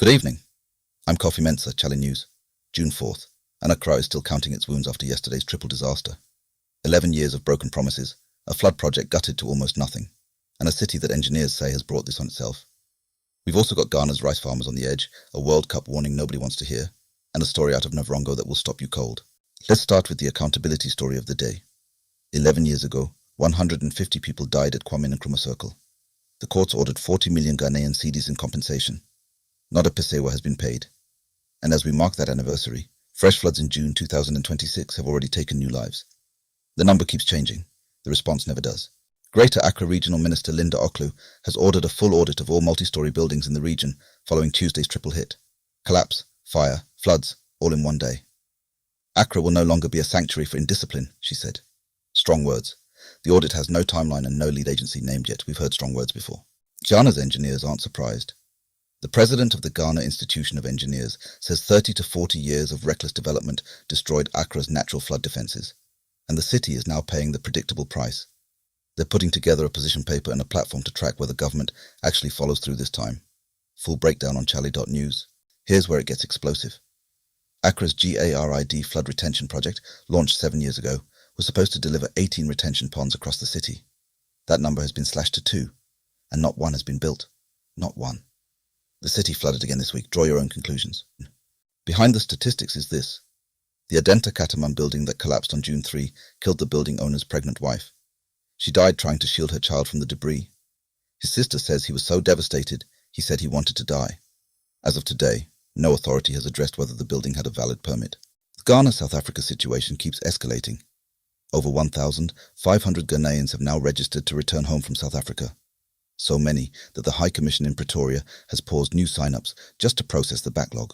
Good evening. I'm Kofi Mensah, Chale News, June 4th, and Accra is still counting its wounds after yesterday's triple disaster. 11 years of broken promises, a flood project gutted to almost nothing, and a city that engineers say has brought this on itself. We've also got Ghana's rice farmers on the edge, a World Cup warning nobody wants to hear, and a story out of Navrongo that will stop you cold. Let's start with the accountability story of the day. 11 years ago, 150 people died at Kwame Nkrumah Circle. The courts ordered 40 million Ghanaian cedis in compensation. Not a pesewa has been paid. And as we mark that anniversary, fresh floods in June 2026 have already taken new lives. The number keeps changing. The response never does. Greater Accra Regional Minister Linda Oklu has ordered a full audit of all multi-story buildings in the region following Tuesday's triple hit. Collapse, fire, floods, all in one day. Accra will no longer be a sanctuary for indiscipline, she said. Strong words. The audit has no timeline and no lead agency named yet. We've heard strong words before. Ghana's engineers aren't surprised. The president of the Ghana Institution of Engineers says 30 to 40 years of reckless development destroyed Accra's natural flood defences, and the city is now paying the predictable price. They're putting together a position paper and a platform to track whether government actually follows through this time. Full breakdown on Chale.news. Here's where it gets explosive. Accra's GARID flood retention project, launched 7 years ago, was supposed to deliver 18 retention ponds across the city. That number has been slashed to 2, and not one has been built. Not one. The city flooded again this week. Draw your own conclusions. Behind the statistics is this. The Adenta Catamaran building that collapsed on June 3 killed the building owner's pregnant wife. She died trying to shield her child from the debris. His sister says he was so devastated, he said he wanted to die. As of today, no authority has addressed whether the building had a valid permit. The Ghana-South Africa situation keeps escalating. Over 1,500 Ghanaians have now registered to return home from South Africa. So many that the High Commission in Pretoria has paused new sign-ups just to process the backlog.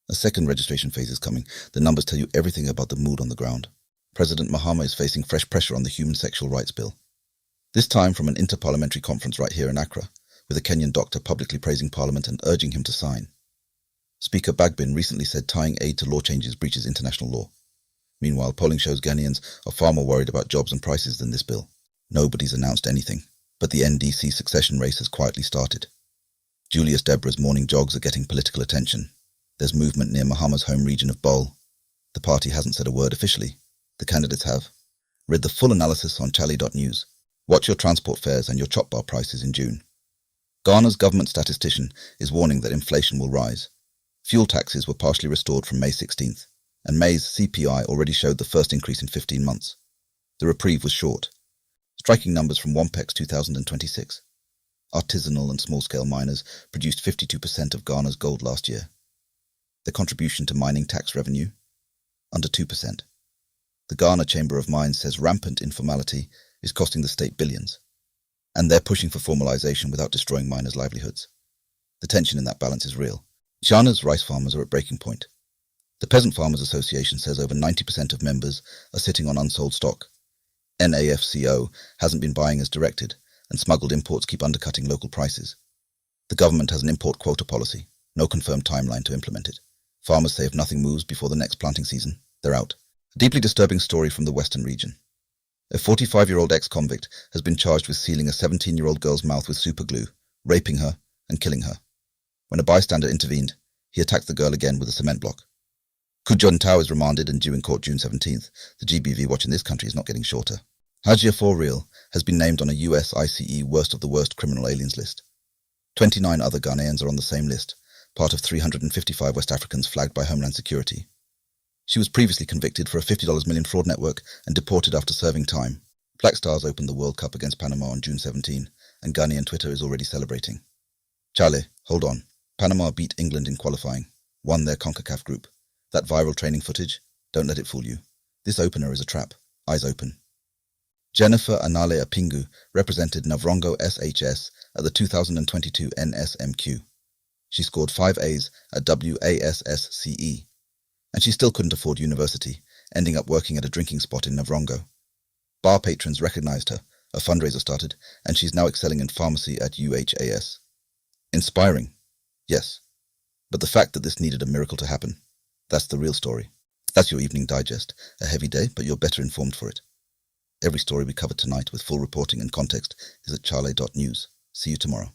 A second registration phase is coming. The numbers tell you everything about the mood on the ground. President Mahama is facing fresh pressure on the Human Sexual Rights Bill. This time from an inter-parliamentary conference right here in Accra, with a Kenyan doctor publicly praising Parliament and urging him to sign. Speaker Bagbin recently said tying aid to law changes breaches international law. Meanwhile, polling shows Ghanaians are far more worried about jobs and prices than this bill. Nobody's announced anything, but the NDC succession race has quietly started. Julius Deborah's morning jogs are getting political attention. There's movement near Mahama's home region of Bol. The party hasn't said a word officially. The candidates have. Read the full analysis on Chale.news. Watch your transport fares and your chop bar prices in June. Ghana's government statistician is warning that inflation will rise. Fuel taxes were partially restored from May 16th, and May's CPI already showed the first increase in 15 months. The reprieve was short. Striking numbers from WAMPEX 2026. Artisanal and small-scale miners produced 52% of Ghana's gold last year. Their contribution to mining tax revenue? Under 2%. The Ghana Chamber of Mines says rampant informality is costing the state billions, and they're pushing for formalization without destroying miners' livelihoods. The tension in that balance is real. Ghana's rice farmers are at breaking point. The Peasant Farmers Association says over 90% of members are sitting on unsold stock. NAFCO hasn't been buying as directed, and smuggled imports keep undercutting local prices. The government has an import quota policy, no confirmed timeline to implement it. Farmers say if nothing moves before the next planting season, they're out. A deeply disturbing story from the Western region. A 45-year-old ex-convict has been charged with sealing a 17-year-old girl's mouth with superglue, raping her, and killing her. When a bystander intervened, he attacked the girl again with a cement block. Kujon Tao is remanded and due in court June 17th. The GBV watch in this country is not getting shorter. Hajia For Real has been named on a US ICE worst of the worst criminal aliens list. 29 other Ghanaians are on the same list, part of 355 West Africans flagged by Homeland Security. She was previously convicted for a $50 million fraud network and deported after serving time. Black Stars opened the World Cup against Panama on June 17, and Ghanaian Twitter is already celebrating. Chale, hold on. Panama beat England in qualifying, won their CONCACAF group. That viral training footage, don't let it fool you. This opener is a trap. Eyes open. Jennifer Apingu represented Navrongo SHS at the 2022 NSMQ. She scored 5 A's at WASSCE, and she still couldn't afford university, ending up working at a drinking spot in Navrongo. Bar patrons recognized her, a fundraiser started, and she's now excelling in pharmacy at UHAS. Inspiring, yes, but the fact that this needed a miracle to happen, that's the real story. That's your evening digest. A heavy day, but you're better informed for it. Every story we covered tonight with full reporting and context is at Chale.news. See you tomorrow.